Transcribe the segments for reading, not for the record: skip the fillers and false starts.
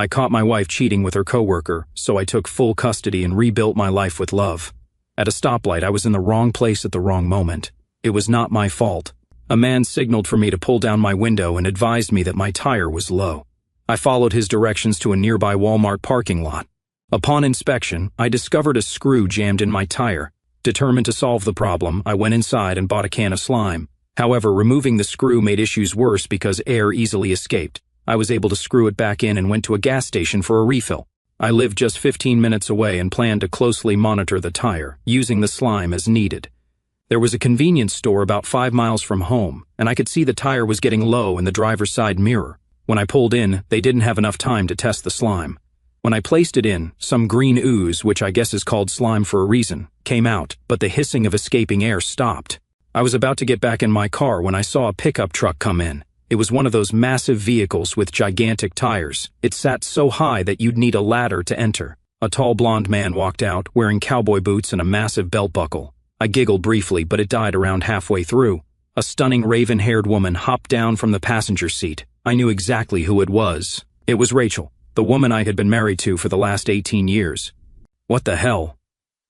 I caught my wife cheating with her coworker, so I took full custody and rebuilt my life with love. At a stoplight, I was in the wrong place at the wrong moment. It was not my fault. A man signaled for me to pull down my window and advised me that my tire was low. I followed his directions to a nearby Walmart parking lot. Upon inspection, I discovered a screw jammed in my tire. Determined to solve the problem, I went inside and bought a can of slime. However, removing the screw made issues worse because air easily escaped. I was able to screw it back in and went to a gas station for a refill. I lived just 15 minutes away and planned to closely monitor the tire, using the slime as needed. There was a convenience store about 5 miles from home, and I could see the tire was getting low in the driver's side mirror. When I pulled in, they didn't have enough time to test the slime. When I placed it in, some green ooze, which I guess is called slime for a reason, came out, but the hissing of escaping air stopped. I was about to get back in my car when I saw a pickup truck come in. It was one of those massive vehicles with gigantic tires. It sat so high that you'd need a ladder to enter. A tall blonde man walked out, wearing cowboy boots and a massive belt buckle. I giggled briefly, but it died around halfway through. A stunning raven-haired woman hopped down from the passenger seat. I knew exactly who it was. It was Rachel, the woman I had been married to for the last 18 years. What the hell?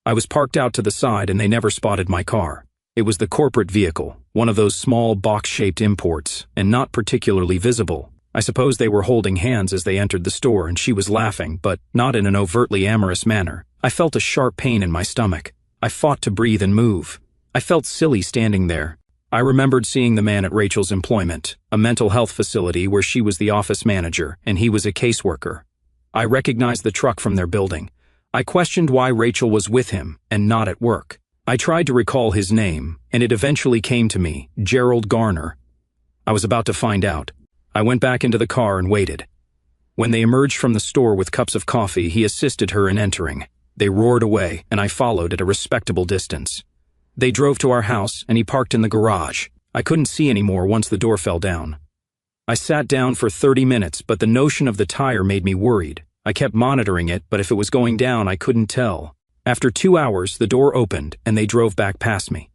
I was parked out to the side and they never spotted my car. It was the corporate vehicle, one of those small box-shaped imports, and not particularly visible. I suppose they were holding hands as they entered the store and she was laughing, but not in an overtly amorous manner. I felt a sharp pain in my stomach. I fought to breathe and move. I felt silly standing there. I remembered seeing the man at Rachel's employment, a mental health facility where she was the office manager and he was a caseworker. I recognized the truck from their building. I questioned why Rachel was with him and not at work. I tried to recall his name, and it eventually came to me, Gerald Garner. I was about to find out. I went back into the car and waited. When they emerged from the store with cups of coffee, he assisted her in entering. They roared away, and I followed at a respectable distance. They drove to our house, and he parked in the garage. I couldn't see anymore once the door fell down. I sat down for 30 minutes, but the notion of the tire made me worried. I kept monitoring it, but if it was going down, I couldn't tell. After 2 hours, the door opened, and they drove back past me.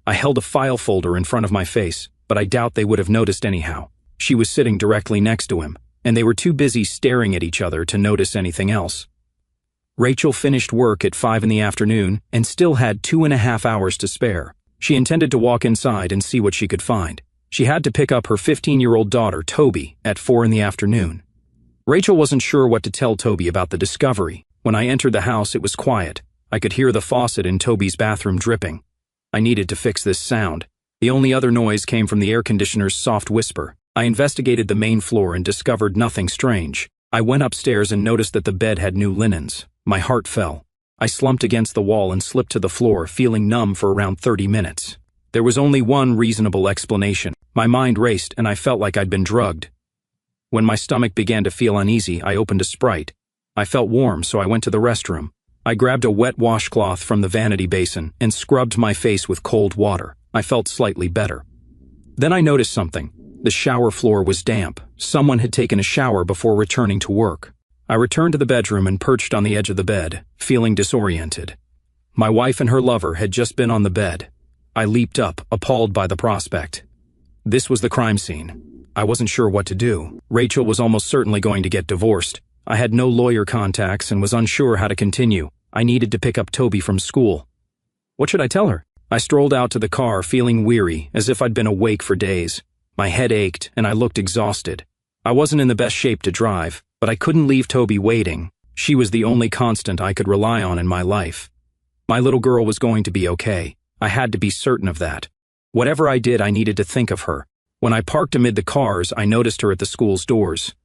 I held a file folder in front of my face, but I doubt they would have noticed anyhow. She was sitting directly next to him, and they were too busy staring at each other to notice anything else. Rachel finished work at 5 in the afternoon and still had 2.5 hours to spare. She intended to walk inside and see what she could find. She had to pick up her 15-year-old daughter, Toby, at 4 in the afternoon. Rachel wasn't sure what to tell Toby about the discovery. When I entered the house, it was quiet. I could hear the faucet in Toby's bathroom dripping. I needed to fix this sound. The only other noise came from the air conditioner's soft whisper. I investigated the main floor and discovered nothing strange. I went upstairs and noticed that the bed had new linens. My heart fell. I slumped against the wall and slipped to the floor, feeling numb for around 30 minutes. There was only one reasonable explanation. My mind raced and I felt like I'd been drugged. When my stomach began to feel uneasy, I opened a Sprite. I felt warm, so I went to the restroom. I grabbed a wet washcloth from the vanity basin and scrubbed my face with cold water. I felt slightly better. Then I noticed something. The shower floor was damp. Someone had taken a shower before returning to work. I returned to the bedroom and perched on the edge of the bed, feeling disoriented. My wife and her lover had just been on the bed. I leaped up, appalled by the prospect. This was the crime scene. I wasn't sure what to do. Rachel was almost certainly going to get divorced. I had no lawyer contacts and was unsure how to continue. I needed to pick up Toby from school. What should I tell her? I strolled out to the car, feeling weary, as if I'd been awake for days. My head ached, and I looked exhausted. I wasn't in the best shape to drive, but I couldn't leave Toby waiting. She was the only constant I could rely on in my life. My little girl was going to be okay. I had to be certain of that. Whatever I did, I needed to think of her. When I parked amid the cars, I noticed her at the school's doors.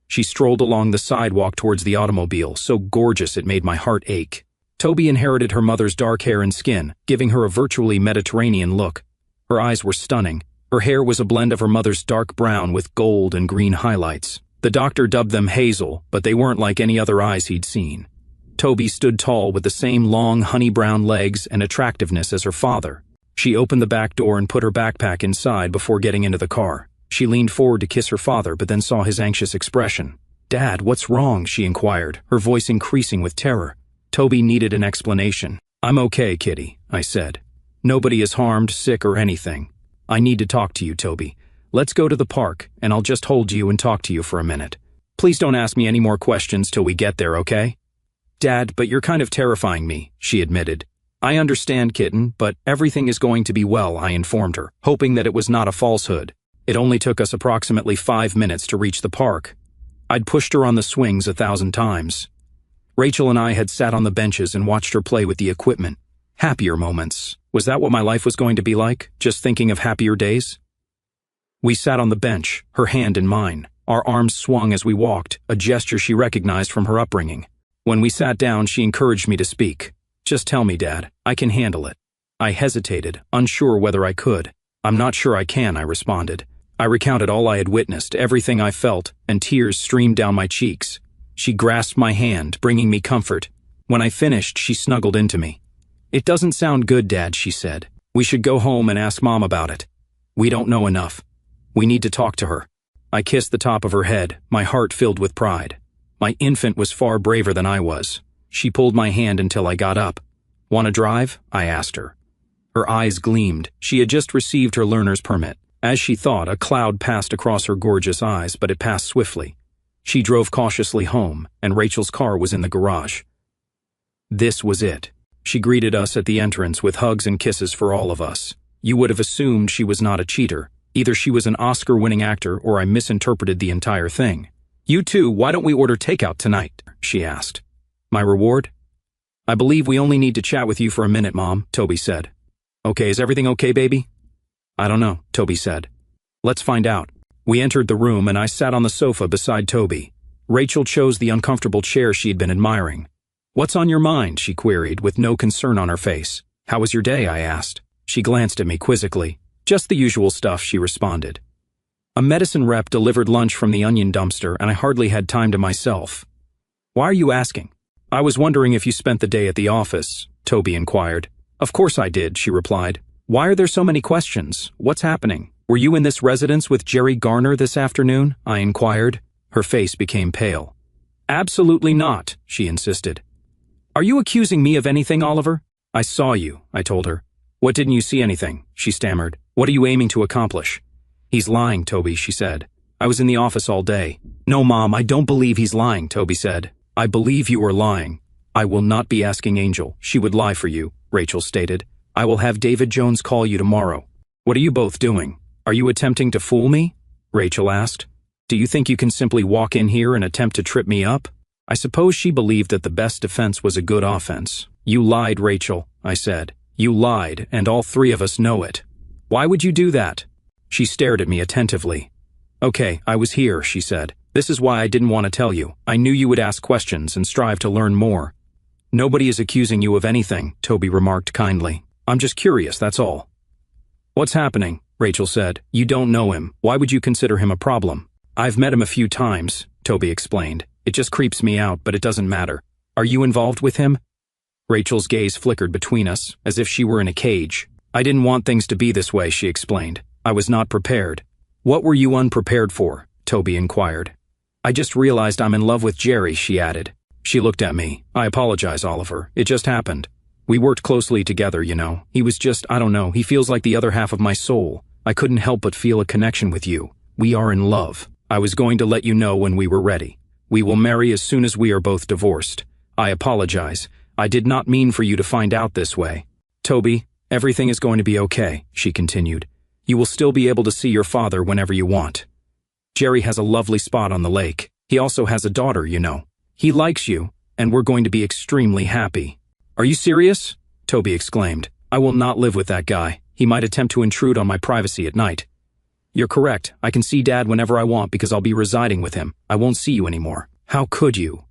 She strolled along the sidewalk towards the automobile, so gorgeous it made my heart ache. Toby inherited her mother's dark hair and skin, giving her a virtually Mediterranean look. Her eyes were stunning. Her hair was a blend of her mother's dark brown with gold and green highlights. The doctor dubbed them hazel, but they weren't like any other eyes he'd seen. Toby stood tall with the same long honey-brown legs and attractiveness as her father. She opened the back door and put her backpack inside before getting into the car. She leaned forward to kiss her father, but then saw his anxious expression. "Dad, what's wrong?" she inquired, her voice increasing with terror. Toby needed an explanation. "I'm okay, Kitty," I said. "Nobody is harmed, sick, or anything. I need to talk to you, Toby. Let's go to the park, and I'll just hold you and talk to you for a minute." Please don't ask me any more questions till we get there, okay? Dad, but you're kind of terrifying me, she admitted. I understand, kitten, but everything is going to be well, I informed her, hoping that it was not a falsehood. It only took us approximately 5 minutes to reach the park. I'd pushed her on the swings 1,000 times. Rachel and I had sat on the benches and watched her play with the equipment. Happier moments. Was that what my life was going to be like? Just thinking of happier days? We sat on the bench, her hand in mine. Our arms swung as we walked, a gesture she recognized from her upbringing. When we sat down, she encouraged me to speak. Just tell me, Dad. I can handle it. I hesitated, unsure whether I could. I'm not sure I can, I responded. I recounted all I had witnessed, everything I felt, and tears streamed down my cheeks. She grasped my hand, bringing me comfort. When I finished, she snuggled into me. It doesn't sound good, Dad, she said. We should go home and ask Mom about it. We don't know enough. We need to talk to her. I kissed the top of her head, my heart filled with pride. My infant was far braver than I was. She pulled my hand until I got up. Want to drive? I asked her. Her eyes gleamed. She had just received her learner's permit. As she thought, a cloud passed across her gorgeous eyes, but it passed swiftly. She drove cautiously home, and Rachel's car was in the garage. This was it. She greeted us at the entrance with hugs and kisses for all of us. You would have assumed she was not a cheater. Either she was an Oscar-winning actor or I misinterpreted the entire thing. You two, why don't we order takeout tonight? She asked. My reward? I believe we only need to chat with you for a minute, Mom, Toby said. Okay, is everything okay, baby? I don't know, Toby said. Let's find out. We entered the room and I sat on the sofa beside Toby. Rachel chose the uncomfortable chair she had been admiring. What's on your mind? She queried, with no concern on her face. How was your day? I asked. She glanced at me quizzically. Just the usual stuff, she responded. A medicine rep delivered lunch from the onion dumpster and I hardly had time to myself. Why are you asking? I was wondering if you spent the day at the office, Toby inquired. Of course I did, she replied. Why are there so many questions? What's happening? Were you in this residence with Jerry Garner this afternoon? I inquired. Her face became pale. Absolutely not, she insisted. Are you accusing me of anything, Oliver? I saw you, I told her. What, didn't you see anything? She stammered. What are you aiming to accomplish? He's lying, Toby, she said. I was in the office all day. No, Mom, I don't believe he's lying, Toby said. I believe you are lying. I will not be asking Angel. She would lie for you, Rachel stated. I will have David Jones call you tomorrow. What are you both doing? Are you attempting to fool me? Rachel asked. Do you think you can simply walk in here and attempt to trip me up? I suppose she believed that the best defense was a good offense. You lied, Rachel, I said. You lied, and all three of us know it. Why would you do that? She stared at me attentively. Okay, I was here, she said. This is why I didn't want to tell you. I knew you would ask questions and strive to learn more. Nobody is accusing you of anything, Toby remarked kindly. I'm just curious, that's all. What's happening? Rachel said. You don't know him. Why would you consider him a problem? I've met him a few times, Toby explained. It just creeps me out, but it doesn't matter. Are you involved with him? Rachel's gaze flickered between us, as if she were in a cage. I didn't want things to be this way, she explained. I was not prepared. What were you unprepared for? Toby inquired. I just realized I'm in love with Jerry, she added. She looked at me. I apologize, Oliver. It just happened. We worked closely together, you know. He was just, I don't know, he feels like the other half of my soul. I couldn't help but feel a connection with you. We are in love. I was going to let you know when we were ready. We will marry as soon as we are both divorced. I apologize. I did not mean for you to find out this way. Toby, everything is going to be okay, she continued. You will still be able to see your father whenever you want. Jerry has a lovely spot on the lake. He also has a daughter, you know. He likes you, and we're going to be extremely happy. Are you serious? Toby exclaimed. I will not live with that guy. He might attempt to intrude on my privacy at night. You're correct. I can see Dad whenever I want because I'll be residing with him. I won't see you anymore. How could you?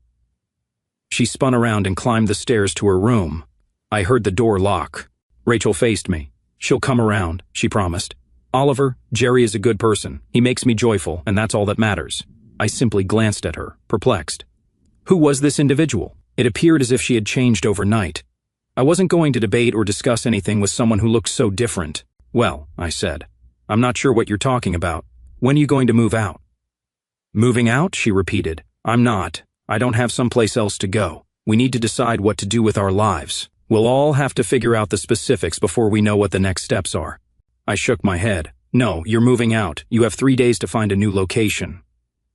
She spun around and climbed the stairs to her room. I heard the door lock. Rachel faced me. She'll come around, she promised. Oliver, Jerry is a good person. He makes me joyful, and that's all that matters. I simply glanced at her, perplexed. Who was this individual? It appeared as if she had changed overnight. I wasn't going to debate or discuss anything with someone who looked so different. Well, I said. I'm not sure what you're talking about. When are you going to move out? Moving out? She repeated. I'm not. I don't have someplace else to go. We need to decide what to do with our lives. We'll all have to figure out the specifics before we know what the next steps are. I shook my head. No, you're moving out. You have 3 days to find a new location.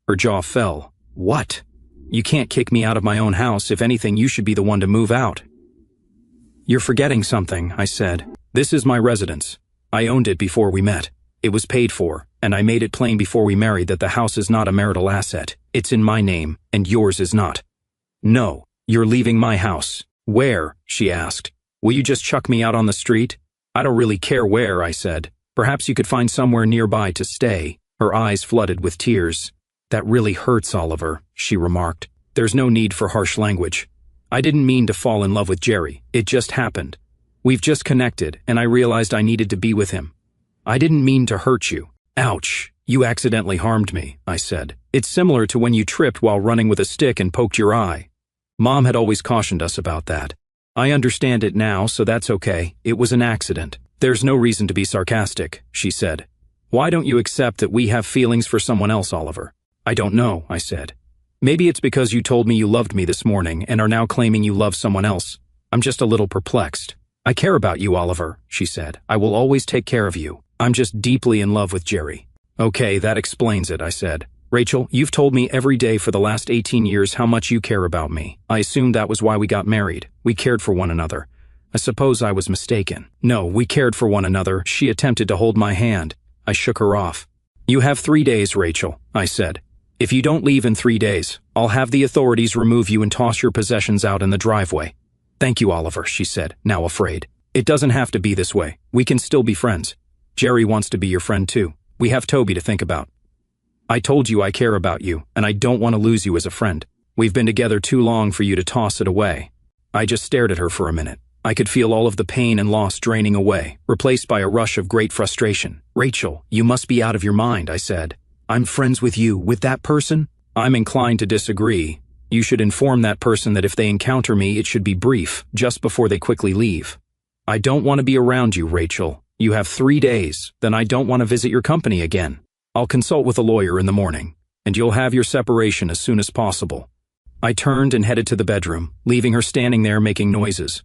Her jaw fell. What? You can't kick me out of my own house. If anything, you should be the one to move out. You're forgetting something, I said. This is my residence. I owned it before we met. It was paid for, and I made it plain before we married that the house is not a marital asset. It's in my name, and yours is not. No, you're leaving my house. Where? She asked. Will you just chuck me out on the street? I don't really care where, I said. Perhaps you could find somewhere nearby to stay. Her eyes flooded with tears. That really hurts, Oliver, she remarked. There's no need for harsh language. I didn't mean to fall in love with Jerry. It just happened. We've just connected, and I realized I needed to be with him. I didn't mean to hurt you. Ouch, you accidentally harmed me, I said. It's similar to when you tripped while running with a stick and poked your eye. Mom had always cautioned us about that. I understand it now, so that's okay. It was an accident. There's no reason to be sarcastic, she said. Why don't you accept that we have feelings for someone else, Oliver? I don't know, I said. Maybe it's because you told me you loved me this morning and are now claiming you love someone else. I'm just a little perplexed. I care about you, Oliver, she said. I will always take care of you. I'm just deeply in love with Jerry. Okay, that explains it, I said. Rachel, you've told me every day for the last 18 years how much you care about me. I assumed that was why we got married. We cared for one another. I suppose I was mistaken. No, we cared for one another. She attempted to hold my hand. I shook her off. You have 3 days, Rachel, I said. If you don't leave in 3 days, I'll have the authorities remove you and toss your possessions out in the driveway. Thank you, Oliver, she said, now afraid. It doesn't have to be this way. We can still be friends. Jerry wants to be your friend too. We have Toby to think about. I told you I care about you, and I don't want to lose you as a friend. We've been together too long for you to toss it away. I just stared at her for a minute. I could feel all of the pain and loss draining away, replaced by a rush of great frustration. Rachel, you must be out of your mind, I said. I'm friends with you, with that person? I'm inclined to disagree. You should inform that person that if they encounter me, it should be brief, just before they quickly leave. I don't want to be around you, Rachel. You have 3 days, then I don't want to visit your company again. I'll consult with a lawyer in the morning, and you'll have your separation as soon as possible. I turned and headed to the bedroom, leaving her standing there making noises.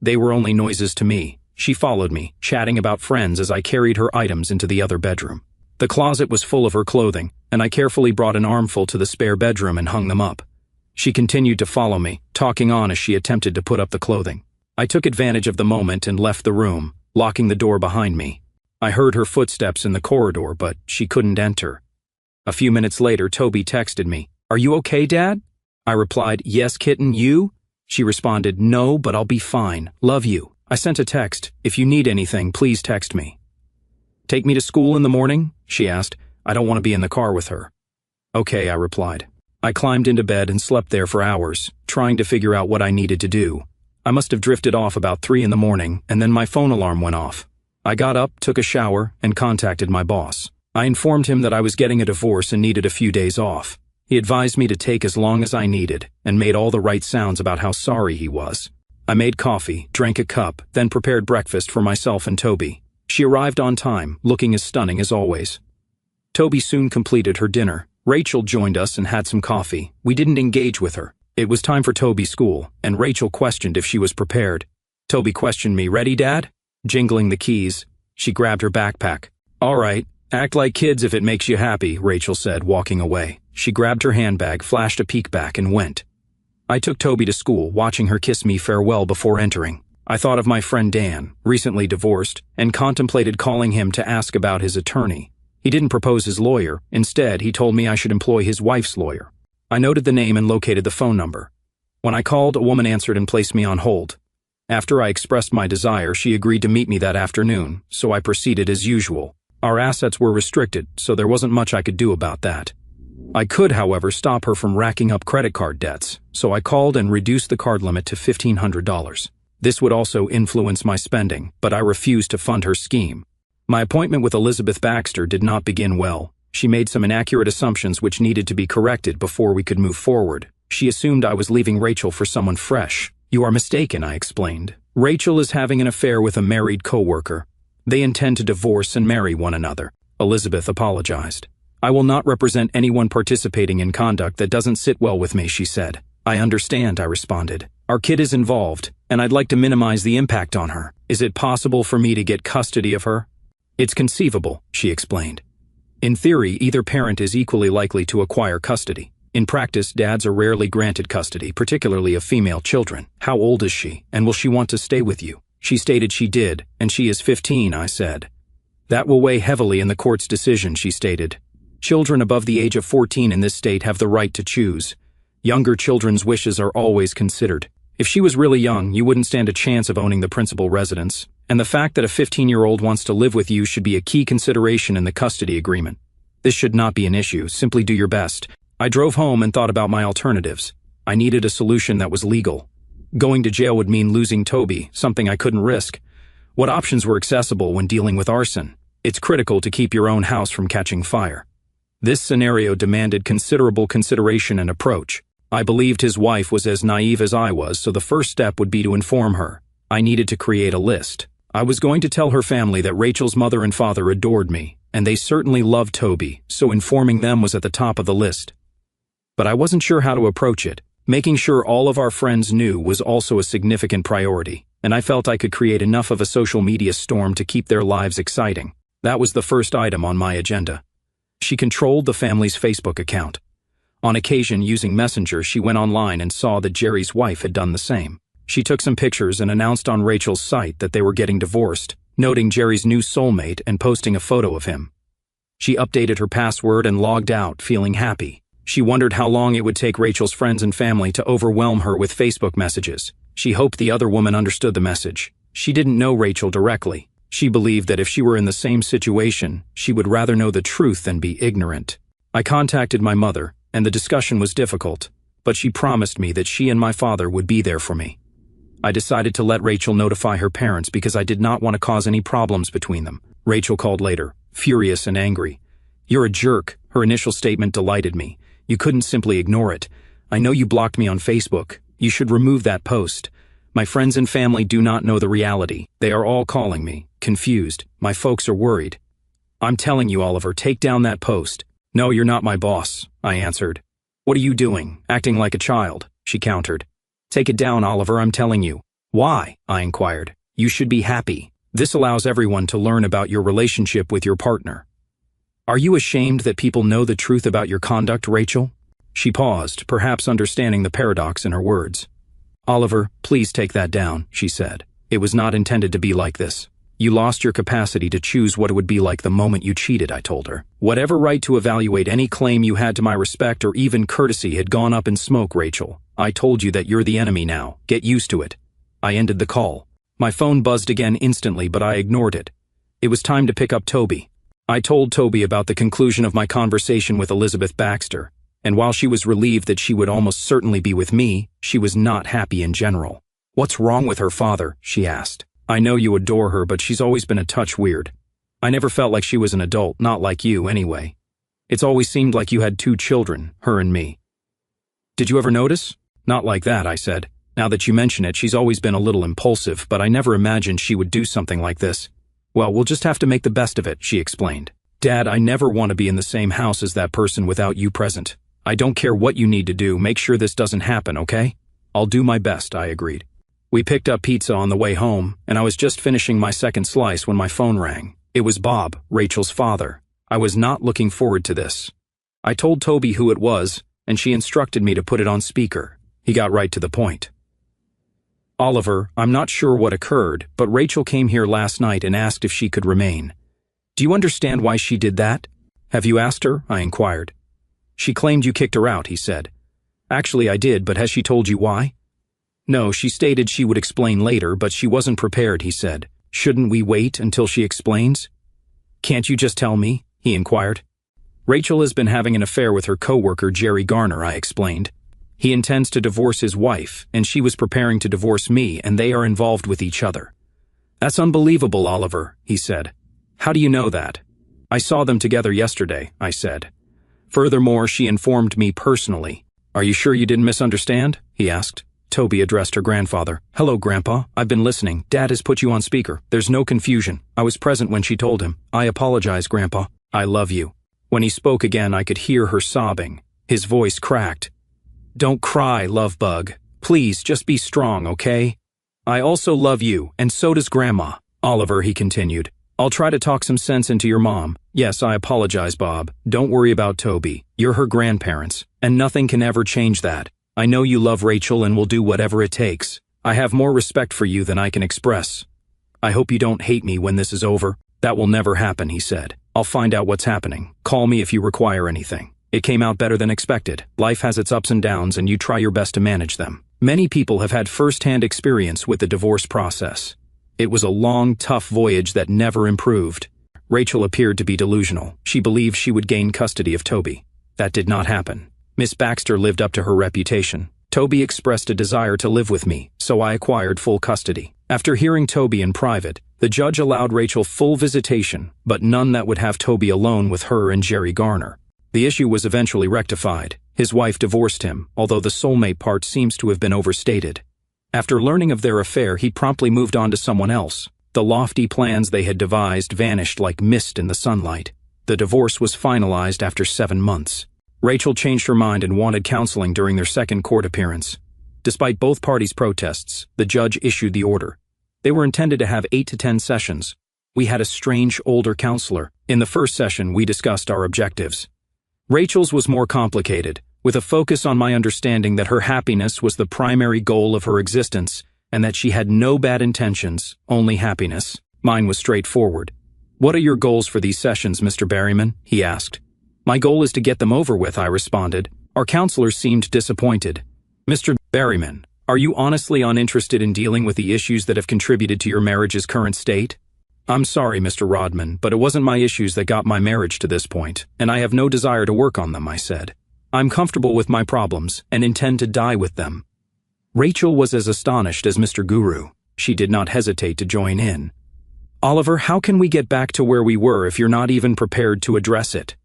They were only noises to me. She followed me, chatting about friends as I carried her items into the other bedroom. The closet was full of her clothing, and I carefully brought an armful to the spare bedroom and hung them up. She continued to follow me, talking on as she attempted to put up the clothing. I took advantage of the moment and left the room, locking the door behind me. I heard her footsteps in the corridor, but she couldn't enter. A few minutes later, Toby texted me, "Are you okay, Dad?" I replied, "Yes, kitten, you?" She responded, "No, but I'll be fine. Love you." I sent a text, "If you need anything, please text me." "Take me to school in the morning?" she asked. I don't want to be in the car with her. "Okay," I replied. I climbed into bed and slept there for hours, trying to figure out what I needed to do. I must have drifted off about 3 in the morning, and then my phone alarm went off. I got up, took a shower, and contacted my boss. I informed him that I was getting a divorce and needed a few days off. He advised me to take as long as I needed, and made all the right sounds about how sorry he was. I made coffee, drank a cup, then prepared breakfast for myself and Toby. She arrived on time, looking as stunning as always. Toby soon completed her dinner. Rachel joined us and had some coffee. We didn't engage with her. It was time for Toby's school, and Rachel questioned if she was prepared. Toby questioned me, "Ready, Dad?" Jingling the keys, she grabbed her backpack. "All right, act like kids if it makes you happy," Rachel said, walking away. She grabbed her handbag, flashed a peek back, and went. I took Toby to school, watching her kiss me farewell before entering. I thought of my friend Dan, recently divorced, and contemplated calling him to ask about his attorney. He didn't propose his lawyer. Instead, he told me I should employ his wife's lawyer. I noted the name and located the phone number. When I called, a woman answered and placed me on hold. After I expressed my desire, she agreed to meet me that afternoon, so I proceeded as usual. Our assets were restricted, so there wasn't much I could do about that. I could, however, stop her from racking up credit card debts, so I called and reduced the card limit to $1,500. This would also influence my spending, but I refused to fund her scheme. My appointment with Elizabeth Baxter did not begin well. She made some inaccurate assumptions which needed to be corrected before we could move forward. She assumed I was leaving Rachel for someone fresh. "You are mistaken," I explained. "Rachel is having an affair with a married coworker. They intend to divorce and marry one another." Elizabeth apologized. "I will not represent anyone participating in conduct that doesn't sit well with me," she said. "I understand," I responded. "Our kid is involved, and I'd like to minimize the impact on her. Is it possible for me to get custody of her?" "It's conceivable," she explained. "In theory, either parent is equally likely to acquire custody. In practice, dads are rarely granted custody, particularly of female children. How old is she, and will she want to stay with you? She stated she did, and she is 15, I said. That will weigh heavily in the court's decision, she stated. Children above the age of 14 in this state have the right to choose. Younger children's wishes are always considered. If she was really young, you wouldn't stand a chance of owning the principal residence, and the fact that a 15-year-old wants to live with you should be a key consideration in the custody agreement. This should not be an issue, simply do your best. I drove home and thought about my alternatives. I needed a solution that was legal. Going to jail would mean losing Toby, something I couldn't risk. What options were accessible when dealing with arson? It's critical to keep your own house from catching fire. This scenario demanded considerable consideration and approach. I believed his wife was as naive as I was, so the first step would be to inform her. I needed to create a list. I was going to tell her family that Rachel's mother and father adored me, and they certainly loved Toby, so informing them was at the top of the list. But I wasn't sure how to approach it. Making sure all of our friends knew was also a significant priority, and I felt I could create enough of a social media storm to keep their lives exciting. That was the first item on my agenda. She controlled the family's Facebook account. On occasion, using Messenger, she went online and saw that Jerry's wife had done the same. She took some pictures and announced on Rachel's site that they were getting divorced, noting Jerry's new soulmate and posting a photo of him. She updated her password and logged out, feeling happy. She wondered how long it would take Rachel's friends and family to overwhelm her with Facebook messages. She hoped the other woman understood the message. She didn't know Rachel directly. She believed that if she were in the same situation, she would rather know the truth than be ignorant. I contacted my mother, and the discussion was difficult, but she promised me that she and my father would be there for me. I decided to let Rachel notify her parents because I did not want to cause any problems between them. Rachel called later, furious and angry. "You're a jerk," her initial statement delighted me. "You couldn't simply ignore it. I know you blocked me on Facebook. You should remove that post. My friends and family do not know the reality. They are all calling me, confused. My folks are worried. I'm telling you, Oliver, take down that post." "No, you're not my boss," I answered. "What are you doing? Acting like a child," she countered. "Take it down, Oliver, I'm telling you." "Why?" I inquired. "You should be happy. This allows everyone to learn about your relationship with your partner." "Are you ashamed that people know the truth about your conduct, Rachel?" She paused, perhaps understanding the paradox in her words. "Oliver, please take that down," she said. "It was not intended to be like this. You lost your capacity to choose what it would be like the moment you cheated," I told her. "Whatever right to evaluate any claim you had to my respect or even courtesy had gone up in smoke, Rachel. I told you that you're the enemy now. Get used to it." I ended the call. My phone buzzed again instantly, but I ignored it. It was time to pick up Toby. I told Toby about the conclusion of my conversation with Elizabeth Baxter, and while she was relieved that she would almost certainly be with me, she was not happy in general. "What's wrong with her father?" she asked. "I know you adore her, but she's always been a touch weird. I never felt like she was an adult, not like you anyway. It's always seemed like you had two children, her and me." "Did you ever notice?" "Not like that," I said. "Now that you mention it, she's always been a little impulsive, but I never imagined she would do something like this." "Well, we'll just have to make the best of it," she explained. "Dad, I never want to be in the same house as that person without you present. I don't care what you need to do, make sure this doesn't happen, okay?" "I'll do my best," I agreed. We picked up pizza on the way home, and I was just finishing my second slice when my phone rang. It was Bob, Rachel's father. I was not looking forward to this. I told Toby who it was, and she instructed me to put it on speaker. He got right to the point. "Oliver, I'm not sure what occurred, but Rachel came here last night and asked if she could remain. Do you understand why she did that?" "Have you asked her?" I inquired. "She claimed you kicked her out," he said. "Actually, I did, but has she told you why?" "No, she stated she would explain later, but she wasn't prepared," he said. "Shouldn't we wait until she explains?" "Can't you just tell me?" he inquired. "Rachel has been having an affair with her coworker, Jerry Garner," I explained. "He intends to divorce his wife, and she was preparing to divorce me, and they are involved with each other." "That's unbelievable, Oliver," he said. "How do you know that?" "I saw them together yesterday," I said. "Furthermore, she informed me personally." "Are you sure you didn't misunderstand?" he asked. Toby addressed her grandfather. "Hello, Grandpa. I've been listening. Dad has put you on speaker. There's no confusion. I was present when she told him. I apologize, Grandpa. I love you." When he spoke again, I could hear her sobbing. His voice cracked. "Don't cry, love bug. Please, just be strong, okay? I also love you, and so does Grandma." "Oliver," he continued, I'll try to talk some sense into your mom. Yes, I apologize, Bob. Don't worry about Toby. You're her grandparents, and nothing can ever change that. I know you love Rachel and will do whatever it takes. I have more respect for you than I can express. I hope you don't hate me when this is over. That will never happen, he said. I'll find out what's happening. Call me if you require anything. It came out better than expected. Life has its ups and downs, and you try your best to manage them. Many people have had first-hand experience with the divorce process. It was a long, tough voyage that never improved. Rachel appeared to be delusional. She believed she would gain custody of Toby. That did not happen. Miss Baxter lived up to her reputation. Toby expressed a desire to live with me, so I acquired full custody. After hearing Toby in private, the judge allowed Rachel full visitation, but none that would have Toby alone with her and Jerry Garner. The issue was eventually rectified. His wife divorced him, although the soulmate part seems to have been overstated. After learning of their affair, he promptly moved on to someone else. The lofty plans they had devised vanished like mist in the sunlight. The divorce was finalized after 7 months. Rachel changed her mind and wanted counseling during their second court appearance. Despite both parties' protests, the judge issued the order. They were intended to have 8 to 10 sessions. We had a strange older counselor. In the first session, we discussed our objectives. Rachel's was more complicated, with a focus on my understanding that her happiness was the primary goal of her existence and that she had no bad intentions, only happiness. Mine was straightforward. What are your goals for these sessions, Mr. Berryman? He asked. My goal is to get them over with, I responded. Our counselor seemed disappointed. Mr. Berryman, are you honestly uninterested in dealing with the issues that have contributed to your marriage's current state? I'm sorry, Mr. Rodman, but it wasn't my issues that got my marriage to this point, and I have no desire to work on them, I said. I'm comfortable with my problems and intend to die with them. Rachel was as astonished as Mr. Guru. She did not hesitate to join in. Oliver, how can we get back to where we were if you're not even prepared to address it?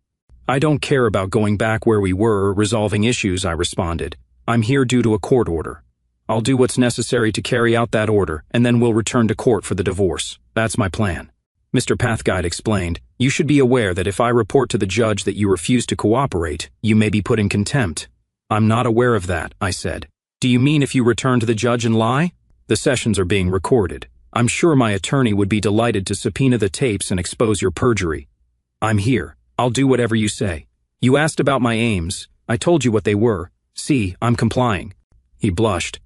I don't care about going back where we were or resolving issues, I responded. I'm here due to a court order. I'll do what's necessary to carry out that order, and then we'll return to court for the divorce. That's my plan. Mr. Pathguide explained, you should be aware that if I report to the judge that you refuse to cooperate, you may be put in contempt. I'm not aware of that, I said. Do you mean if you return to the judge and lie? The sessions are being recorded. I'm sure my attorney would be delighted to subpoena the tapes and expose your perjury. I'm here. I'll do whatever you say. You asked about my aims. I told you what they were. See, I'm complying. He blushed.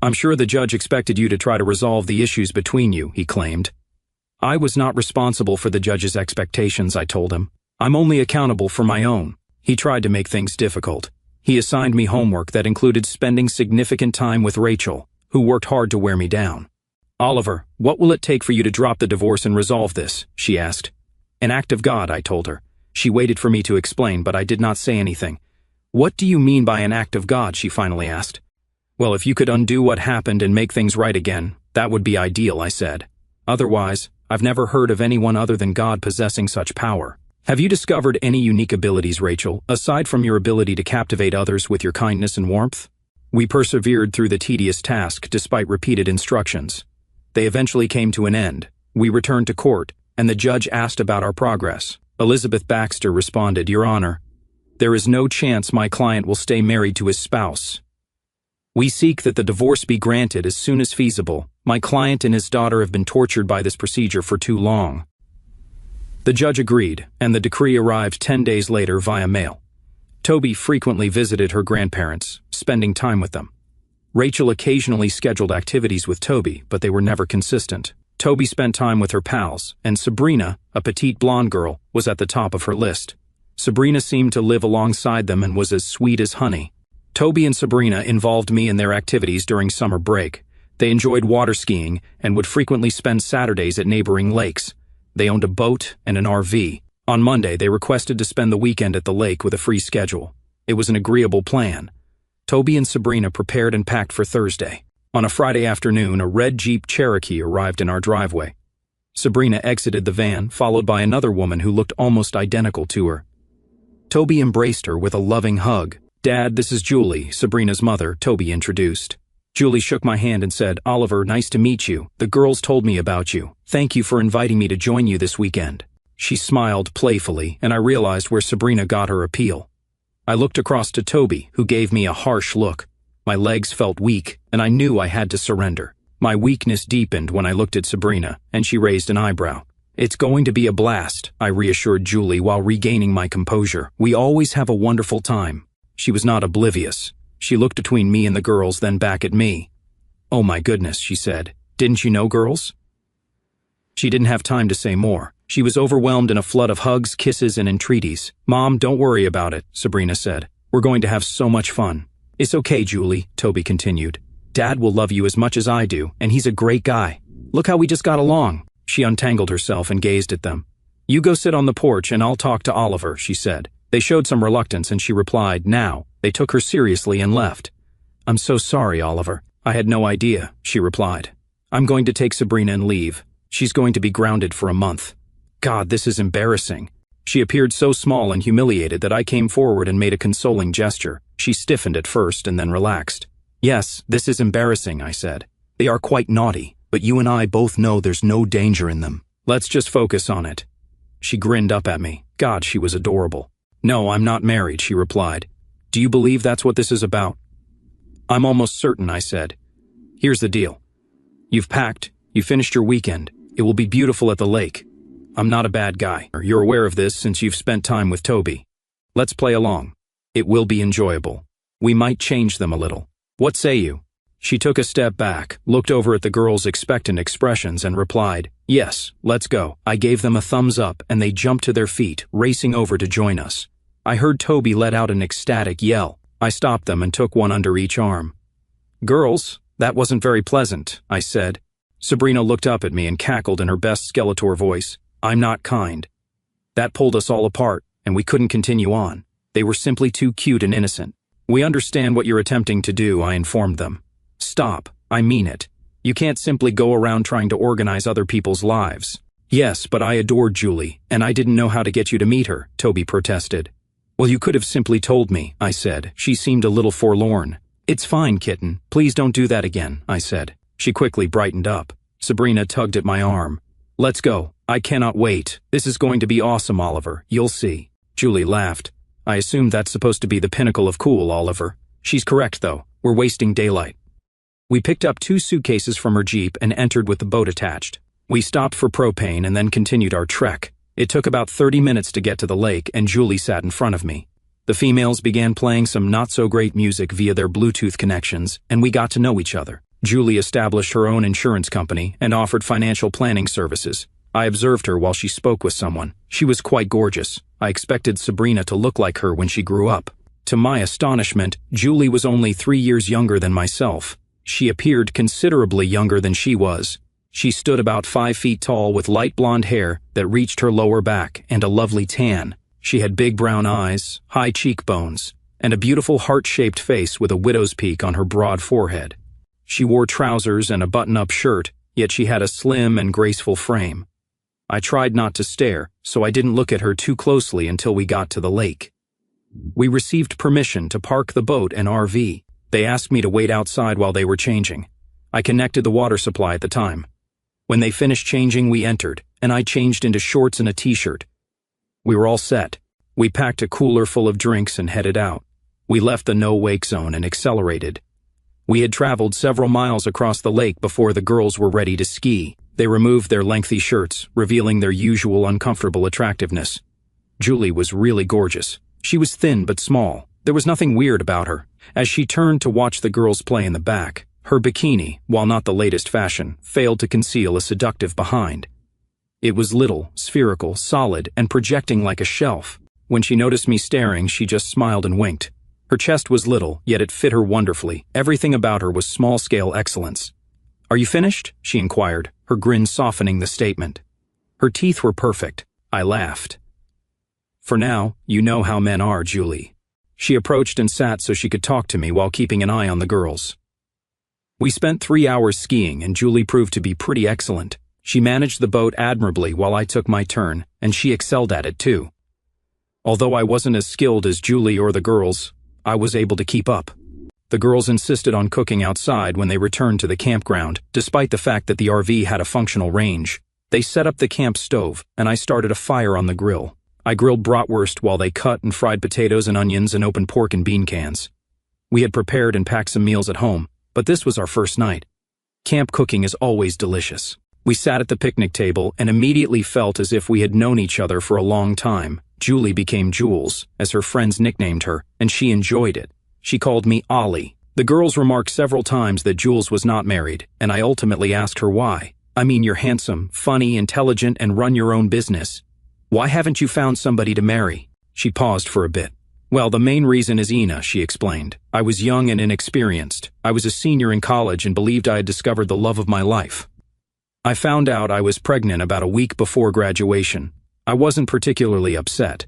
I'm sure the judge expected you to try to resolve the issues between you, he claimed. I was not responsible for the judge's expectations, I told him. I'm only accountable for my own. He tried to make things difficult. He assigned me homework that included spending significant time with Rachel, who worked hard to wear me down. Oliver, what will it take for you to drop the divorce and resolve this? She asked. An act of God, I told her. She waited for me to explain, but I did not say anything. What do you mean by an act of God? She finally asked. Well, if you could undo what happened and make things right again, that would be ideal, I said. Otherwise, I've never heard of anyone other than God possessing such power. Have you discovered any unique abilities, Rachel, aside from your ability to captivate others with your kindness and warmth? We persevered through the tedious task despite repeated instructions. They eventually came to an end. We returned to court, and the judge asked about our progress. Elizabeth Baxter responded, Your Honor, there is no chance my client will stay married to his spouse. We seek that the divorce be granted as soon as feasible. My client and his daughter have been tortured by this procedure for too long. The judge agreed, and the decree arrived 10 days later via mail. Toby frequently visited her grandparents, spending time with them. Rachel occasionally scheduled activities with Toby, but they were never consistent. Toby spent time with her pals, and Sabrina, a petite blonde girl, was at the top of her list. Sabrina seemed to live alongside them and was as sweet as honey. Toby and Sabrina involved me in their activities during summer break. They enjoyed water skiing and would frequently spend Saturdays at neighboring lakes. They owned a boat and an RV. On Monday, they requested to spend the weekend at the lake with a free schedule. It was an agreeable plan. Toby and Sabrina prepared and packed for Thursday. On a Friday afternoon, a red Jeep Cherokee arrived in our driveway. Sabrina exited the van, followed by another woman who looked almost identical to her. Toby embraced her with a loving hug. Dad, this is Julie, Sabrina's mother, Toby introduced. Julie shook my hand and said, Oliver, nice to meet you. The girls told me about you. Thank you for inviting me to join you this weekend. She smiled playfully, and I realized where Sabrina got her appeal. I looked across to Toby, who gave me a harsh look. My legs felt weak, and I knew I had to surrender. My weakness deepened when I looked at Sabrina, and she raised an eyebrow. It's going to be a blast, I reassured Julie while regaining my composure. We always have a wonderful time. She was not oblivious. She looked between me and the girls, then back at me. Oh my goodness, she said. Didn't you know, girls? She didn't have time to say more. She was overwhelmed in a flood of hugs, kisses, and entreaties. Mom, don't worry about it, Sabrina said. We're going to have so much fun. It's okay, Julie, Toby continued. Dad will love you as much as I do, and he's a great guy. Look how we just got along. She untangled herself and gazed at them. You go sit on the porch and I'll talk to Oliver, she said. They showed some reluctance and she replied, now. They took her seriously and left. I'm so sorry, Oliver. I had no idea, she replied. I'm going to take Sabrina and leave. She's going to be grounded for a month. God, this is embarrassing. She appeared so small and humiliated that I came forward and made a consoling gesture. She stiffened at first and then relaxed. Yes, this is embarrassing, I said. They are quite naughty, but you and I both know there's no danger in them. Let's just focus on it. She grinned up at me. God, she was adorable. No, I'm not married, she replied. Do you believe that's what this is about? I'm almost certain, I said. Here's the deal. You've packed, you finished your weekend. It will be beautiful at the lake. I'm not a bad guy. You're aware of this since you've spent time with Toby. Let's play along. It will be enjoyable. We might change them a little. What say you? She took a step back, looked over at the girls' expectant expressions and replied, yes, let's go. I gave them a thumbs up and they jumped to their feet, racing over to join us. I heard Toby let out an ecstatic yell. I stopped them and took one under each arm. Girls, that wasn't very pleasant, I said. Sabrina looked up at me and cackled in her best Skeletor voice. I'm not kind. That pulled us all apart, and we couldn't continue on. They were simply too cute and innocent. We understand what you're attempting to do, I informed them. Stop, I mean it. You can't simply go around trying to organize other people's lives. Yes, but I adored Julie, and I didn't know how to get you to meet her, Toby protested. Well, you could have simply told me, I said. She seemed a little forlorn. It's fine, kitten. Please don't do that again, I said. She quickly brightened up. Sabrina tugged at my arm. Let's go. I cannot wait. This is going to be awesome, Oliver. You'll see. Julie laughed. I assumed that's supposed to be the pinnacle of cool, Oliver. She's correct, though. We're wasting daylight. We picked up 2 suitcases from her Jeep and entered with the boat attached. We stopped for propane and then continued our trek. It took about 30 minutes to get to the lake, and Julie sat in front of me. The females began playing some not-so-great music via their Bluetooth connections, and we got to know each other. Julie established her own insurance company and offered financial planning services. I observed her while she spoke with someone. She was quite gorgeous. I expected Sabrina to look like her when she grew up. To my astonishment, Julie was only 3 years younger than myself. She appeared considerably younger than she was. She stood about 5 feet tall with light blonde hair that reached her lower back and a lovely tan. She had big brown eyes, high cheekbones, and a beautiful heart-shaped face with a widow's peak on her broad forehead. She wore trousers and a button-up shirt, yet she had a slim and graceful frame. I tried not to stare, so I didn't look at her too closely until we got to the lake. We received permission to park the boat and RV. They asked me to wait outside while they were changing. I connected the water supply at the time. When they finished changing, we entered, and I changed into shorts and a t-shirt. We were all set. We packed a cooler full of drinks and headed out. We left the no-wake zone and accelerated. We had traveled several miles across the lake before the girls were ready to ski. They removed their lengthy shirts, revealing their usual uncomfortable attractiveness. Julie was really gorgeous. She was thin but small. There was nothing weird about her. As she turned to watch the girls play in the back, her bikini, while not the latest fashion, failed to conceal a seductive behind. It was little, spherical, solid, and projecting like a shelf. When she noticed me staring, she just smiled and winked. Her chest was little, yet it fit her wonderfully. Everything about her was small-scale excellence. Are you finished? She inquired, her grin softening the statement. Her teeth were perfect. I laughed. For now, you know how men are, Julie. She approached and sat so she could talk to me while keeping an eye on the girls. We spent 3 hours skiing, and Julie proved to be pretty excellent. She managed the boat admirably while I took my turn, and she excelled at it too. Although I wasn't as skilled as Julie or the girls, I was able to keep up. The girls insisted on cooking outside when they returned to the campground, despite the fact that the RV had a functional range. They set up the camp stove, and I started a fire on the grill. I grilled bratwurst while they cut and fried potatoes and onions and opened pork and bean cans. We had prepared and packed some meals at home, but this was our first night. Camp cooking is always delicious. We sat at the picnic table and immediately felt as if we had known each other for a long time. Julie became Jules, as her friends nicknamed her, and she enjoyed it. She called me Ollie. The girls remarked several times that Jules was not married, and I ultimately asked her why. I mean, you're handsome, funny, intelligent, and run your own business. Why haven't you found somebody to marry? She paused for a bit. Well, the main reason is Ina, she explained. I was young and inexperienced. I was a senior in college and believed I had discovered the love of my life. I found out I was pregnant about a week before graduation. I wasn't particularly upset.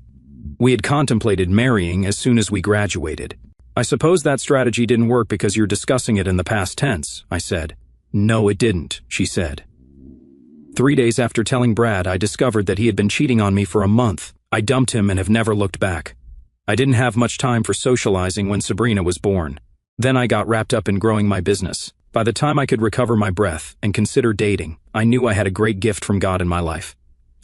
We had contemplated marrying as soon as we graduated. I suppose that strategy didn't work because you're discussing it in the past tense, I said. No, it didn't, she said. 3 days after telling Brad, I discovered that he had been cheating on me for a month. I dumped him and have never looked back. I didn't have much time for socializing when Sabrina was born. Then I got wrapped up in growing my business. By the time I could recover my breath and consider dating, I knew I had a great gift from God in my life.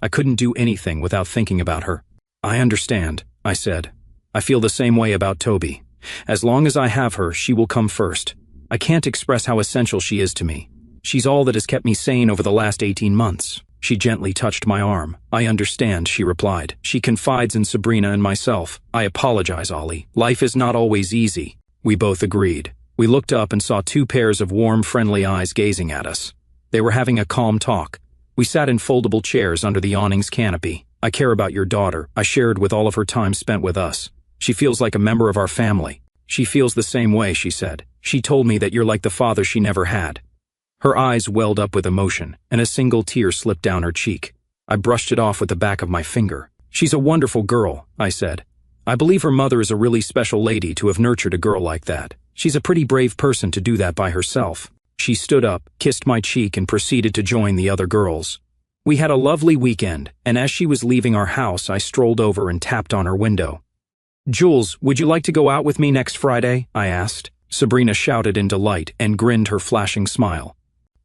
I couldn't do anything without thinking about her. I understand, I said. I feel the same way about Toby. As long as I have her, she will come first. I can't express how essential she is to me. She's all that has kept me sane over the last 18 months. She gently touched my arm. I understand, she replied. She confides in Sabrina and myself. I apologize, Ollie. Life is not always easy. We both agreed. We looked up and saw 2 pairs of warm, friendly eyes gazing at us. They were having a calm talk. We sat in foldable chairs under the awning's canopy. I care about your daughter, I shared with all of her time spent with us. She feels like a member of our family. She feels the same way, she said. She told me that you're like the father she never had. Her eyes welled up with emotion, and a single tear slipped down her cheek. I brushed it off with the back of my finger. She's a wonderful girl, I said. I believe her mother is a really special lady to have nurtured a girl like that. She's a pretty brave person to do that by herself. She stood up, kissed my cheek, and proceeded to join the other girls. We had a lovely weekend, and as she was leaving our house, I strolled over and tapped on her window. Jules, would you like to go out with me next Friday? I asked. Sabrina shouted in delight and grinned her flashing smile.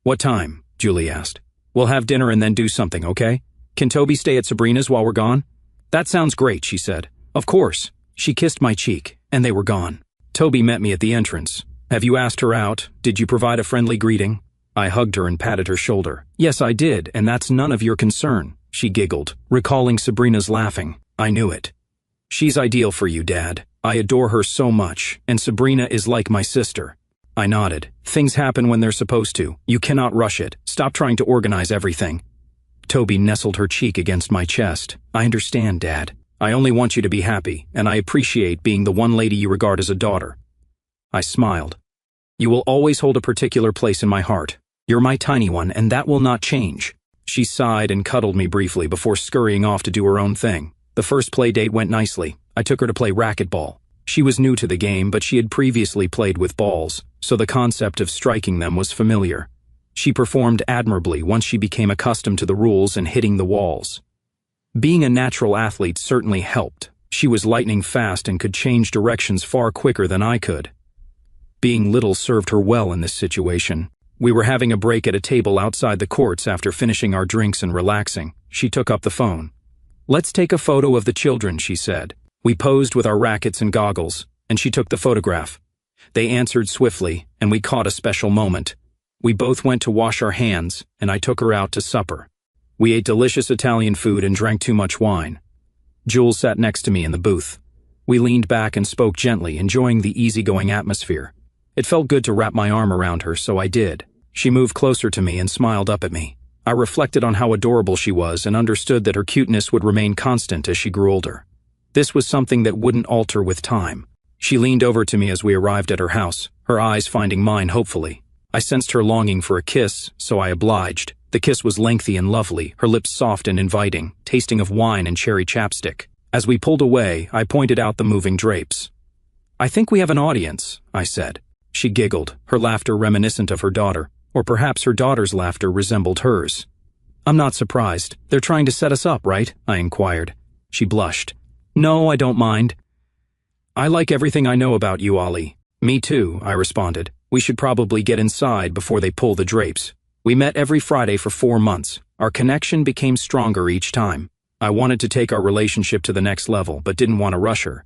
What time? Julie asked. We'll have dinner and then do something, okay? Can Toby stay at Sabrina's while we're gone? That sounds great, she said. Of course. She kissed my cheek, and they were gone. Toby met me at the entrance. Have you asked her out? Did you provide a friendly greeting? I hugged her and patted her shoulder. Yes, I did, and that's none of your concern, she giggled, recalling Sabrina's laughing. I knew it. She's ideal for you, Dad. I adore her so much, and Sabrina is like my sister. I nodded. Things happen when they're supposed to. You cannot rush it. Stop trying to organize everything. Toby nestled her cheek against my chest. I understand, Dad. I only want you to be happy, and I appreciate being the one lady you regard as a daughter. I smiled. You will always hold a particular place in my heart. You're my tiny one, and that will not change. She sighed and cuddled me briefly before scurrying off to do her own thing. The first play date went nicely. I took her to play racquetball. She was new to the game, but she had previously played with balls, so the concept of striking them was familiar. She performed admirably once she became accustomed to the rules and hitting the walls. Being a natural athlete certainly helped. She was lightning fast and could change directions far quicker than I could. Being little served her well in this situation. We were having a break at a table outside the courts after finishing our drinks and relaxing. She took up the phone. Let's take a photo of the children, she said. We posed with our rackets and goggles, and she took the photograph. They answered swiftly, and we caught a special moment. We both went to wash our hands, and I took her out to supper. We ate delicious Italian food and drank too much wine. Jules sat next to me in the booth. We leaned back and spoke gently, enjoying the easygoing atmosphere. It felt good to wrap my arm around her, so I did. She moved closer to me and smiled up at me. I reflected on how adorable she was and understood that her cuteness would remain constant as she grew older. This was something that wouldn't alter with time. She leaned over to me as we arrived at her house, her eyes finding mine hopefully. I sensed her longing for a kiss, so I obliged. The kiss was lengthy and lovely, her lips soft and inviting, tasting of wine and cherry chapstick. As we pulled away, I pointed out the moving drapes. I think we have an audience, I said. She giggled, her laughter reminiscent of her daughter, or perhaps her daughter's laughter resembled hers. I'm not surprised. They're trying to set us up, right? I inquired. She blushed. No, I don't mind. I like everything I know about you, Ollie. Me too, I responded. We should probably get inside before they pull the drapes. We met every Friday for 4 months. Our connection became stronger each time. I wanted to take our relationship to the next level, but didn't want to rush her.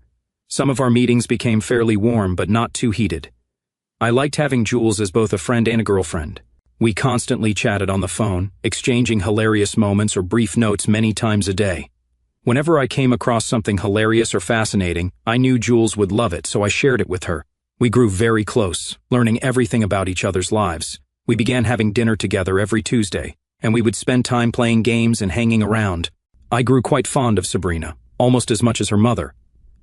Some of our meetings became fairly warm, but not too heated. I liked having Jules as both a friend and a girlfriend. We constantly chatted on the phone, exchanging hilarious moments or brief notes many times a day. Whenever I came across something hilarious or fascinating, I knew Jules would love it, so I shared it with her. We grew very close, learning everything about each other's lives. We began having dinner together every Tuesday, and we would spend time playing games and hanging around. I grew quite fond of Sabrina, almost as much as her mother.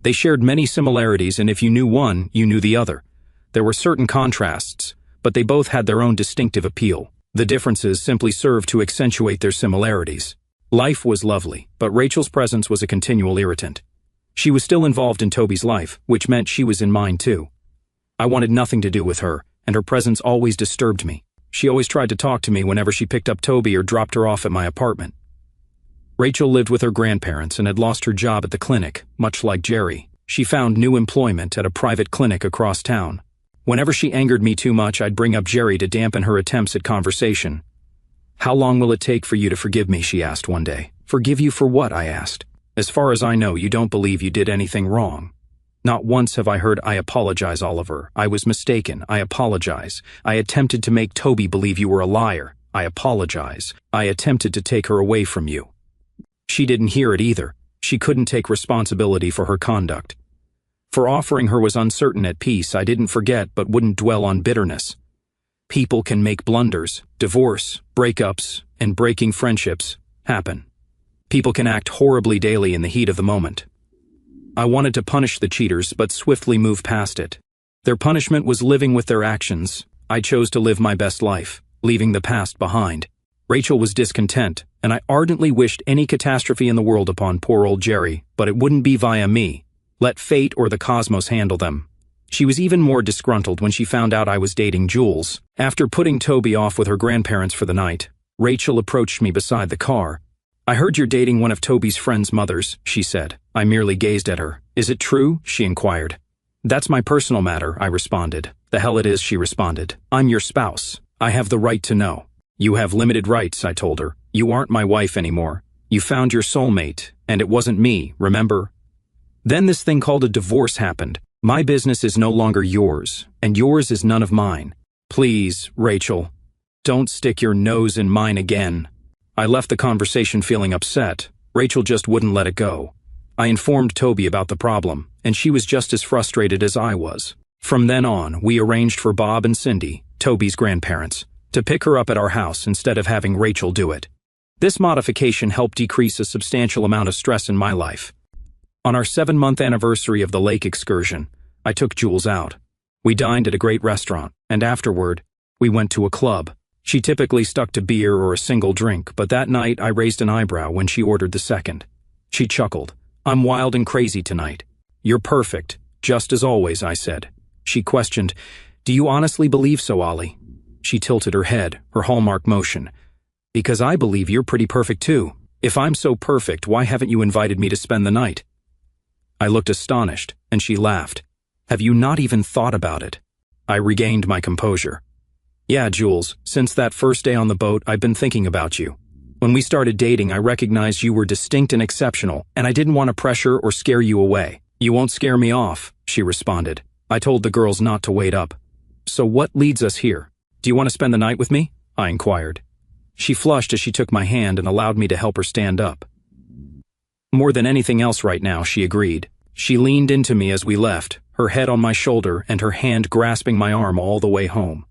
They shared many similarities, and if you knew one, you knew the other. There were certain contrasts, but they both had their own distinctive appeal. The differences simply served to accentuate their similarities. Life was lovely, but Rachel's presence was a continual irritant. She was still involved in Toby's life, which meant she was in mine too. I wanted nothing to do with her, and her presence always disturbed me. She always tried to talk to me whenever she picked up Toby or dropped her off at my apartment. Rachel lived with her grandparents and had lost her job at the clinic, much like Jerry. She found new employment at a private clinic across town. Whenever she angered me too much, I'd bring up Jerry to dampen her attempts at conversation. "How long will it take for you to forgive me?" she asked one day. "Forgive you for what?" I asked. "As far as I know, you don't believe you did anything wrong." "Not once have I heard 'I apologize, Oliver. I was mistaken. I apologize. I attempted to make Toby believe you were a liar. I apologize. I attempted to take her away from you." She didn't hear it either. She couldn't take responsibility for her conduct. For offering her was uncertain at peace. I didn't forget but wouldn't dwell on bitterness. People can make blunders. Divorce, breakups, and breaking friendships happen. People can act horribly daily in the heat of the moment. I wanted to punish the cheaters, but swiftly moved past it. Their punishment was living with their actions. I chose to live my best life, leaving the past behind. Rachel was discontent, and I ardently wished any catastrophe in the world upon poor old Jerry, but it wouldn't be via me. Let fate or the cosmos handle them. She was even more disgruntled when she found out I was dating Jules. After putting Toby off with her grandparents for the night, Rachel approached me beside the car. "I heard you're dating one of Toby's friends' mothers," she said. I merely gazed at her. "Is it true?" she inquired. "That's my personal matter," I responded. "The hell it is," she responded. "I'm your spouse. I have the right to know." "You have limited rights," I told her. "You aren't my wife anymore. You found your soulmate, and it wasn't me, remember?" Then this thing called a divorce happened. My business is no longer yours, and yours is none of mine. Please, Rachel, don't stick your nose in mine again. I left the conversation feeling upset. Rachel just wouldn't let it go. I informed Toby about the problem, and she was just as frustrated as I was. From then on, we arranged for Bob and Cindy, Toby's grandparents, to pick her up at our house instead of having Rachel do it. This modification helped decrease a substantial amount of stress in my life. On our 7-month anniversary of the lake excursion, I took Jules out. We dined at a great restaurant, and afterward, we went to a club. She typically stuck to beer or a single drink, but that night I raised an eyebrow when she ordered the second. She chuckled. "I'm wild and crazy tonight." "You're perfect, just as always," I said. She questioned, "Do you honestly believe so, Ollie?" She tilted her head, her hallmark motion. "Because I believe you're pretty perfect too. If I'm so perfect, why haven't you invited me to spend the night?" I looked astonished, and she laughed. "Have you not even thought about it?" I regained my composure. "Yeah, Jules, since that first day on the boat, I've been thinking about you. When we started dating, I recognized you were distinct and exceptional, and I didn't want to pressure or scare you away." "You won't scare me off," she responded. I told the girls not to wait up. "So what leads us here? Do you want to spend the night with me?" I inquired. She flushed as she took my hand and allowed me to help her stand up. "More than anything else right now," she agreed. She leaned into me as we left, her head on my shoulder and her hand grasping my arm all the way home.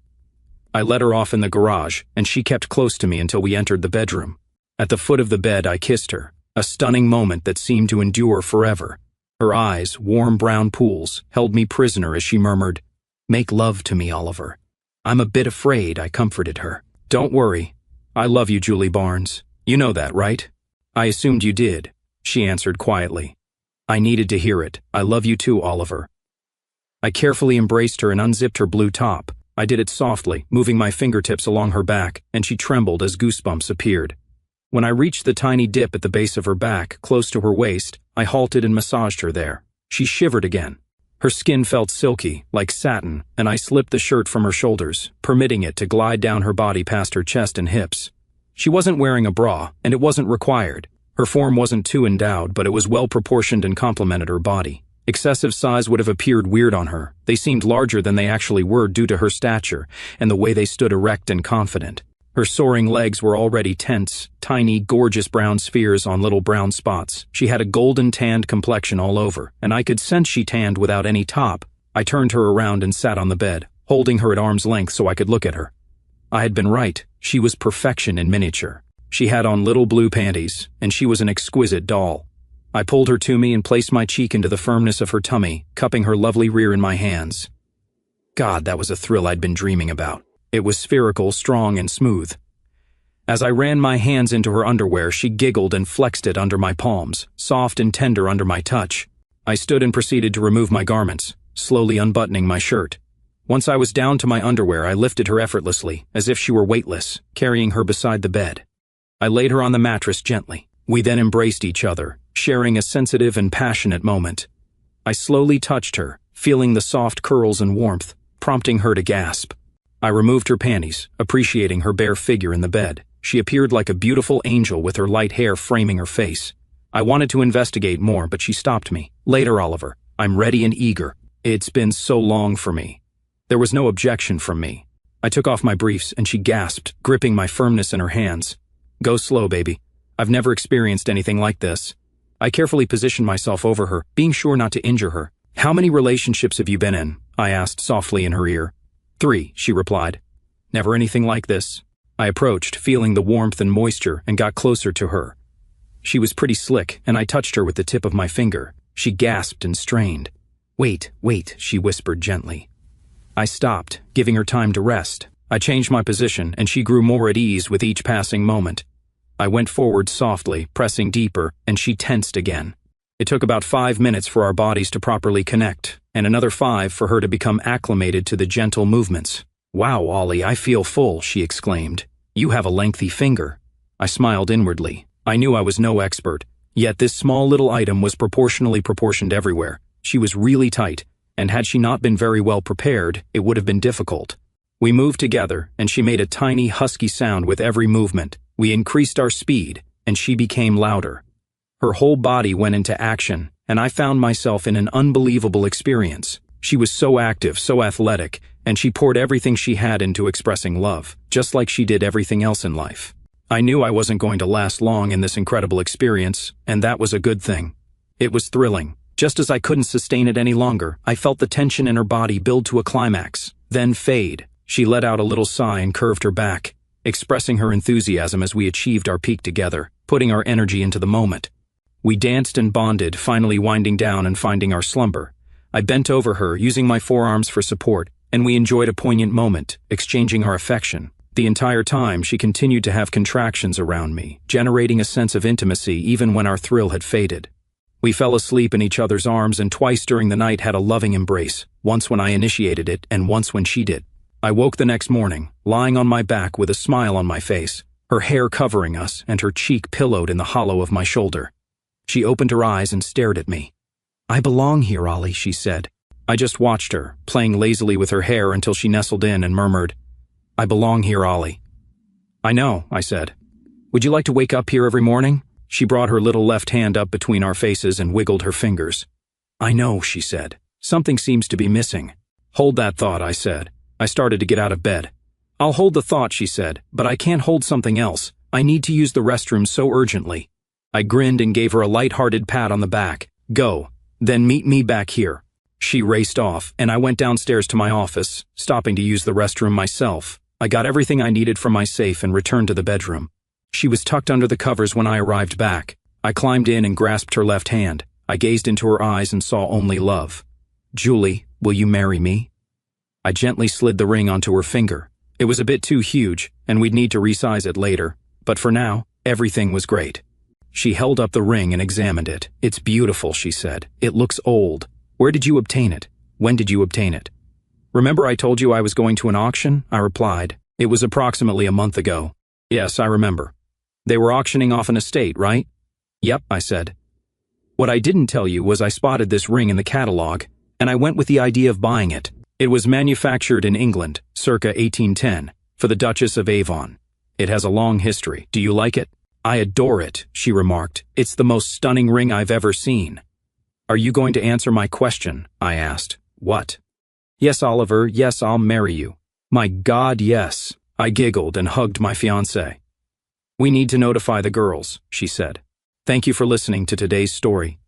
I let her off in the garage, and she kept close to me until we entered the bedroom. At the foot of the bed, I kissed her, a stunning moment that seemed to endure forever. Her eyes, warm brown pools, held me prisoner as she murmured, "Make love to me, Oliver." "I'm a bit afraid," I comforted her. "Don't worry. I love you, Julie Barnes. You know that, right?" "I assumed you did," she answered quietly. "I needed to hear it. I love you too, Oliver." I carefully embraced her and unzipped her blue top. I did it softly, moving my fingertips along her back, and she trembled as goosebumps appeared. When I reached the tiny dip at the base of her back, close to her waist, I halted and massaged her there. She shivered again. Her skin felt silky, like satin, and I slipped the shirt from her shoulders, permitting it to glide down her body past her chest and hips. She wasn't wearing a bra, and it wasn't required. Her form wasn't too endowed, but it was well proportioned and complemented her body. Excessive size would have appeared weird on her. They seemed larger than they actually were due to her stature and the way they stood erect and confident. Her soaring legs were already tense, tiny, gorgeous brown spheres on little brown spots. She had a golden tanned complexion all over, and I could sense she tanned without any top. I turned her around and sat on the bed, holding her at arm's length so I could look at her. I had been right. She was perfection in miniature. She had on little blue panties, and she was an exquisite doll. I pulled her to me and placed my cheek into the firmness of her tummy, cupping her lovely rear in my hands. God, that was a thrill I'd been dreaming about. It was spherical, strong, and smooth. As I ran my hands into her underwear, she giggled and flexed it under my palms, soft and tender under my touch. I stood and proceeded to remove my garments, slowly unbuttoning my shirt. Once I was down to my underwear, I lifted her effortlessly, as if she were weightless, carrying her beside the bed. I laid her on the mattress gently. We then embraced each other, sharing a sensitive and passionate moment. I slowly touched her, feeling the soft curls and warmth, prompting her to gasp. I removed her panties, appreciating her bare figure in the bed. She appeared like a beautiful angel with her light hair framing her face. I wanted to investigate more, but she stopped me. Later, Oliver. I'm ready and eager. It's been so long for me. There was no objection from me. I took off my briefs and she gasped, gripping my firmness in her hands. Go slow, baby. I've never experienced anything like this. I carefully positioned myself over her, being sure not to injure her. How many relationships have you been in? I asked softly in her ear. 3, she replied. Never anything like this. I approached, feeling the warmth and moisture, and got closer to her. She was pretty slick, and I touched her with the tip of my finger. She gasped and strained. Wait, she whispered gently. I stopped, giving her time to rest. I changed my position, and she grew more at ease with each passing moment. I went forward softly, pressing deeper, and she tensed again. It took about 5 minutes for our bodies to properly connect, and another 5 for her to become acclimated to the gentle movements. Wow, Ollie, I feel full, she exclaimed. You have a lengthy finger. I smiled inwardly. I knew I was no expert, yet this small little item was proportionally proportioned everywhere. She was really tight, and had she not been very well prepared, it would have been difficult. We moved together, and she made a tiny, husky sound with every movement. We increased our speed, and she became louder. Her whole body went into action, and I found myself in an unbelievable experience. She was so active, so athletic, and she poured everything she had into expressing love, just like she did everything else in life. I knew I wasn't going to last long in this incredible experience, and that was a good thing. It was thrilling. Just as I couldn't sustain it any longer, I felt the tension in her body build to a climax, then fade. She let out a little sigh and curved her back, expressing her enthusiasm as we achieved our peak together, putting our energy into the moment. We danced and bonded, finally winding down and finding our slumber. I bent over her, using my forearms for support, and we enjoyed a poignant moment, exchanging our affection. The entire time, she continued to have contractions around me, generating a sense of intimacy even when our thrill had faded. We fell asleep in each other's arms and twice during the night had a loving embrace, once when I initiated it and once when she did. I woke the next morning, lying on my back with a smile on my face, her hair covering us and her cheek pillowed in the hollow of my shoulder. She opened her eyes and stared at me. I belong here, Ollie, she said. I just watched her, playing lazily with her hair until she nestled in and murmured, I belong here, Ollie. I know, I said. Would you like to wake up here every morning? She brought her little left hand up between our faces and wiggled her fingers. I know, she said. Something seems to be missing. Hold that thought, I said. I started to get out of bed. I'll hold the thought, she said, but I can't hold something else. I need to use the restroom so urgently. I grinned and gave her a light-hearted pat on the back. Go, then meet me back here. She raced off, and I went downstairs to my office, stopping to use the restroom myself. I got everything I needed from my safe and returned to the bedroom. She was tucked under the covers when I arrived back. I climbed in and grasped her left hand. I gazed into her eyes and saw only love. Julie, will you marry me? I gently slid the ring onto her finger. It was a bit too huge, and we'd need to resize it later, but for now, everything was great. She held up the ring and examined it. It's beautiful, she said. It looks old. Where did you obtain it? When did you obtain it? Remember I told you I was going to an auction? I replied. It was approximately a month ago. Yes, I remember. They were auctioning off an estate, right? Yep, I said. What I didn't tell you was I spotted this ring in the catalog, and I went with the idea of buying it. It was manufactured in England, circa 1810, for the Duchess of Avon. It has a long history. Do you like it? I adore it, she remarked. It's the most stunning ring I've ever seen. Are you going to answer my question? I asked. What? Yes, Oliver, yes, I'll marry you. My God, yes. I giggled and hugged my fiancée. We need to notify the girls, she said. Thank you for listening to today's story.